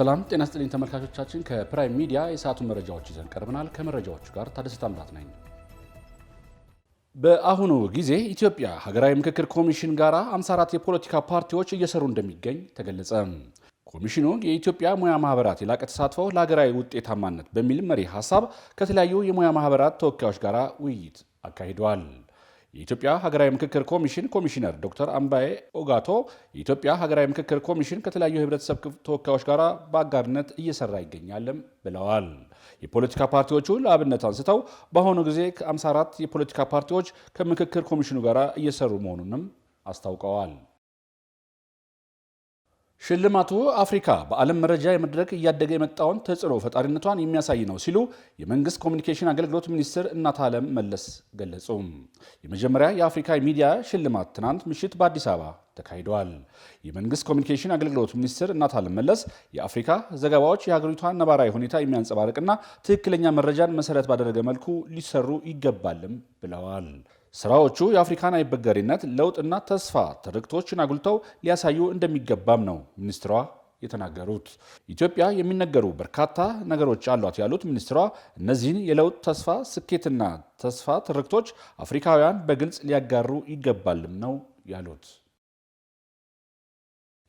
ሰላም ጤና ይስጥልኝ ተመልካቾቻችን ከፕራይም ሚዲያ የሰዓቱን መረጃዎች ይዘን ቀርበናል። ከመረጃዎቹ ጋር ታደሰ ታምራት ነኝ። በአሁኑ ጊዜ ኢትዮጵያ ሀገራዊ ምክክር ኮሚሽን ጋራ 54 የፖለቲካ ፓርቲዎች እየሰሩ እንደሚገኝ ተገለጸ። ኮሚሽኑ የኢትዮጵያ ሙያ ማህበራት የላቀ ተሳትፎ ለሀገራዊ ውጤታማነት በሚል መሪ ሐሳብ ከተለያዩ የሙያ ማህበራት ተወካዮች ጋራ ውይይት አካሂደዋል። የኢትዮጵያ ሀገራዊ ምክክር ኮሚሽን ኮሚሽነር ዶክተር አምባዬ ኦጋቶ የኢትዮጵያ ሀገራዊ ምክክር ኮሚሽን ከተለያዩ የህብረተሰብ ተወካዮች ጋር በአጋርነት እየሰራ ይገኛልም ብለዋል። የፖለቲካ ፓርቲዎቹ ለአብነት አንስተው በአሁኑ ጊዜ ከ54 የፖለቲካ ፓርቲዎች ከምክክር ኮሚሽኑ ጋር እየሰሩ መሆኑንም አስታውቀዋል። ሽልማቱ አፍሪካ በዓለም መረጃ የመድረክ እያደገ የመጣውን ተጽዕኖ ፈጣሪነቷን የሚያሳይ ነው ሲሉ የመንግስት ኮሚኒኬሽን አገልግሎት ሚኒስትር እናታለም መለስ ገለጹ። የመጀመሪያ የአፍሪካ ሚዲያ ሽልማት ትናንት ምሽት በአዲስ አበባ ተካሂደዋል። የመንግስት ኮሚኒኬሽን አገልግሎት ሚኒስትር እናታለም መለስ የአፍሪካ ዘገባዎች የሀገሪቷን ነባራዊ ሁኔታ የሚያንጸባርቅና ትክክለኛ መረጃን መሰረት ባደረገ መልኩ ሊሰሩ ይገባልም ብለዋል። ስራዎቹ የአፍሪካን አይበገሪነት ለውጥና ተስፋ ትርክቶችን አጉልተው ሊያሳዩ እንደሚገባም ነው ሚኒስትሯ የተናገሩት። ኢትዮጵያ የሚነገሩ በርካታ ነገሮች አሏት ያሉት ሚኒስትሯ እነዚህን የለውጥ ተስፋ፣ ስኬትና ተስፋ ትርክቶች አፍሪካውያን በግልጽ ሊያጋሩ ይገባልም ነው ያሉት።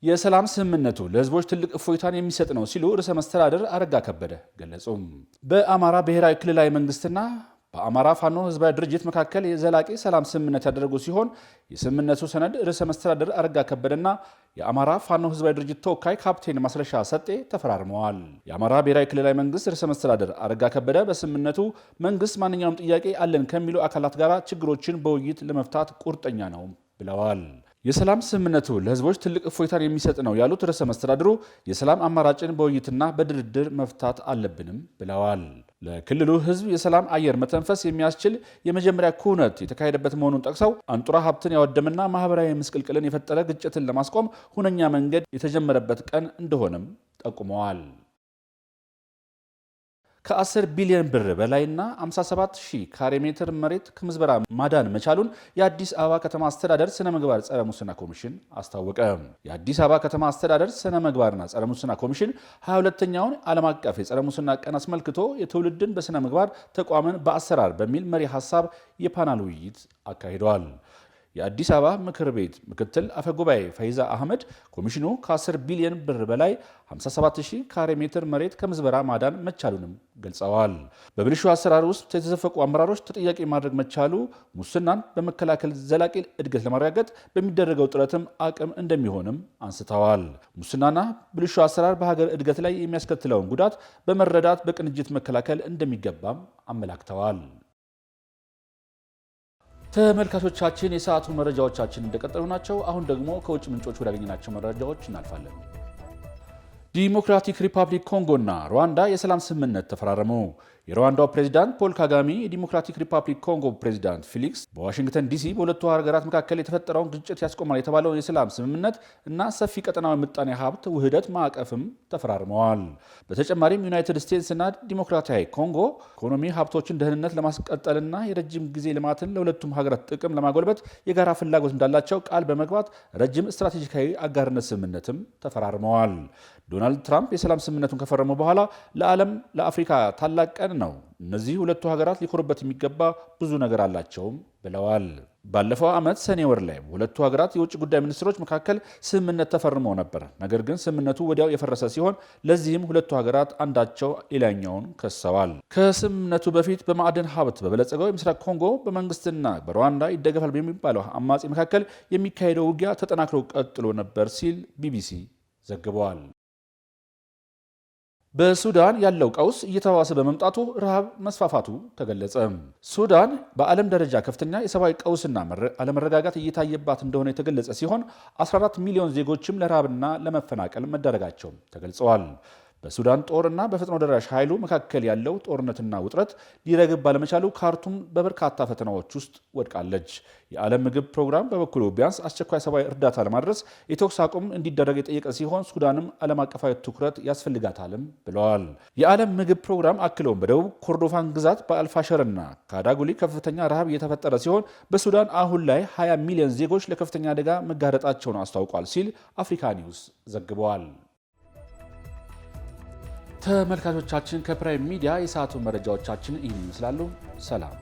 የሰላም ስምምነቱ ለህዝቦች ትልቅ እፎይታን የሚሰጥ ነው ሲሉ ርዕሰ መስተዳድር አረጋ ከበደ ገለጹ። በአማራ ብሔራዊ ክልላዊ መንግስትና በአማራ ፋኖ ህዝባዊ ድርጅት መካከል የዘላቂ ሰላም ስምምነት ያደረጉ ሲሆን የስምምነቱ ሰነድ ርዕሰ መስተዳድር አረጋ ከበደና የአማራ ፋኖ ህዝባዊ ድርጅት ተወካይ ካፕቴን ማስረሻ ሰጤ ተፈራርመዋል። የአማራ ብሔራዊ ክልላዊ መንግስት ርዕሰ መስተዳድር አረጋ ከበደ በስምምነቱ መንግስት ማንኛውም ጥያቄ አለን ከሚሉ አካላት ጋር ችግሮችን በውይይት ለመፍታት ቁርጠኛ ነው ብለዋል። የሰላም ስምምነቱ ለህዝቦች ትልቅ እፎይታን የሚሰጥ ነው ያሉት ርዕሰ መስተዳድሩ የሰላም አማራጭን በውይይትና በድርድር መፍታት አለብንም ብለዋል። ለክልሉ ህዝብ የሰላም አየር መተንፈስ የሚያስችል የመጀመሪያ ኩነት የተካሄደበት መሆኑን ጠቅሰው አንጡራ ሀብትን ያወደመና ማህበራዊ ምስቅልቅልን የፈጠረ ግጭትን ለማስቆም ሁነኛ መንገድ የተጀመረበት ቀን እንደሆነም ጠቁመዋል። ከ10 ቢሊዮን ብር በላይና 57,000 ካሬ ሜትር መሬት ከምዝበራ ማዳን መቻሉን የአዲስ አበባ ከተማ አስተዳደር ስነ ምግባር ጸረ ሙስና ኮሚሽን አስታወቀ። የአዲስ አበባ ከተማ አስተዳደር ስነ ምግባርና ጸረ ሙስና ኮሚሽን 22ኛውን ዓለም አቀፍ የጸረ ሙስና ቀን አስመልክቶ የትውልድን በስነ ምግባር ተቋምን በአሰራር በሚል መሪ ሐሳብ የፓናል ውይይት አካሂደዋል። የአዲስ አበባ ምክር ቤት ምክትል አፈጉባኤ ፈይዛ አህመድ ኮሚሽኑ ከ10 ቢሊዮን ብር በላይ 57,000 ካሬ ሜትር መሬት ከምዝበራ ማዳን መቻሉንም ገልጸዋል። በብልሹ አሰራር ውስጥ የተዘፈቁ አመራሮች ተጠያቂ ማድረግ መቻሉ ሙስናን በመከላከል ዘላቂ እድገት ለማረጋገጥ በሚደረገው ጥረትም አቅም እንደሚሆንም አንስተዋል። ሙስናና ብልሹ አሰራር በሀገር እድገት ላይ የሚያስከትለውን ጉዳት በመረዳት በቅንጅት መከላከል እንደሚገባም አመላክተዋል። ተመልካቾቻችን የሰዓቱ መረጃዎቻችን እንደቀጠሉ ናቸው። አሁን ደግሞ ከውጭ ምንጮች ወዳገኘናቸው መረጃዎች እናልፋለን። ዲሞክራቲክ ሪፐብሊክ ኮንጎና ሩዋንዳ የሰላም ስምምነት ተፈራረሙ። የሩዋንዳው ፕሬዚዳንት ፖል ካጋሜ የዲሞክራቲክ ሪፐብሊክ ኮንጎ ፕሬዚዳንት ፊሊክስ በዋሽንግተን ዲሲ በሁለቱ ሀገራት መካከል የተፈጠረውን ግጭት ያስቆማል የተባለውን የሰላም ስምምነት እና ሰፊ ቀጠናዊ ምጣኔ ሀብት ውህደት ማዕቀፍም ተፈራርመዋል። በተጨማሪም ዩናይትድ ስቴትስና ዲሞክራቲያዊ ኮንጎ ኢኮኖሚ ሀብቶችን ደህንነት ለማስቀጠልና የረጅም ጊዜ ልማትን ለሁለቱም ሀገራት ጥቅም ለማጎልበት የጋራ ፍላጎት እንዳላቸው ቃል በመግባት ረጅም ስትራቴጂካዊ አጋርነት ስምምነትም ተፈራርመዋል። ዶናልድ ትራምፕ የሰላም ስምምነቱን ከፈረሙ በኋላ ለዓለም ለአፍሪካ ታላቅ ቀን ነው፣ እነዚህ ሁለቱ ሀገራት ሊኮሩበት የሚገባ ብዙ ነገር አላቸውም ብለዋል። ባለፈው ዓመት ሰኔ ወር ላይ ሁለቱ ሀገራት የውጭ ጉዳይ ሚኒስትሮች መካከል ስምምነት ተፈርመው ነበር። ነገር ግን ስምምነቱ ወዲያው የፈረሰ ሲሆን ለዚህም ሁለቱ ሀገራት አንዳቸው ሌላኛውን ከሰዋል። ከስምምነቱ በፊት በማዕድን ሀብት በበለጸገው የምስራቅ ኮንጎ በመንግስትና በሩዋንዳ ይደገፋል በሚባለው አማጺ መካከል የሚካሄደው ውጊያ ተጠናክሮ ቀጥሎ ነበር ሲል ቢቢሲ ዘግበዋል። በሱዳን ያለው ቀውስ እየተባባሰ በመምጣቱ ረሃብ መስፋፋቱ ተገለጸ። ሱዳን በዓለም ደረጃ ከፍተኛ የሰብአዊ ቀውስና አለመረጋጋት እየታየባት እንደሆነ የተገለጸ ሲሆን 14 ሚሊዮን ዜጎችም ለረሃብና ለመፈናቀል መዳረጋቸው ተገልጸዋል። በሱዳን ጦርና በፈጥኖ ደራሽ ኃይሉ መካከል ያለው ጦርነትና ውጥረት ሊረግብ ባለመቻሉ ካርቱም በበርካታ ፈተናዎች ውስጥ ወድቃለች። የዓለም ምግብ ፕሮግራም በበኩሉ ቢያንስ አስቸኳይ ሰብአዊ እርዳታ ለማድረስ የተኩስ አቁም እንዲደረግ የጠየቀ ሲሆን ሱዳንም ዓለም አቀፋዊ ትኩረት ያስፈልጋታልም ብለዋል። የዓለም ምግብ ፕሮግራም አክለውም በደቡብ ኮርዶፋን ግዛት በአልፋሸርና ካዳጉሊ ከፍተኛ ረሃብ እየተፈጠረ ሲሆን በሱዳን አሁን ላይ 20 ሚሊዮን ዜጎች ለከፍተኛ አደጋ መጋረጣቸውን አስታውቋል ሲል አፍሪካ ኒውስ ዘግበዋል። ተመልካቾቻችን ከፕራይም ሚዲያ የሰዓቱ መረጃዎቻችን ይህን ይመስላሉ። ሰላም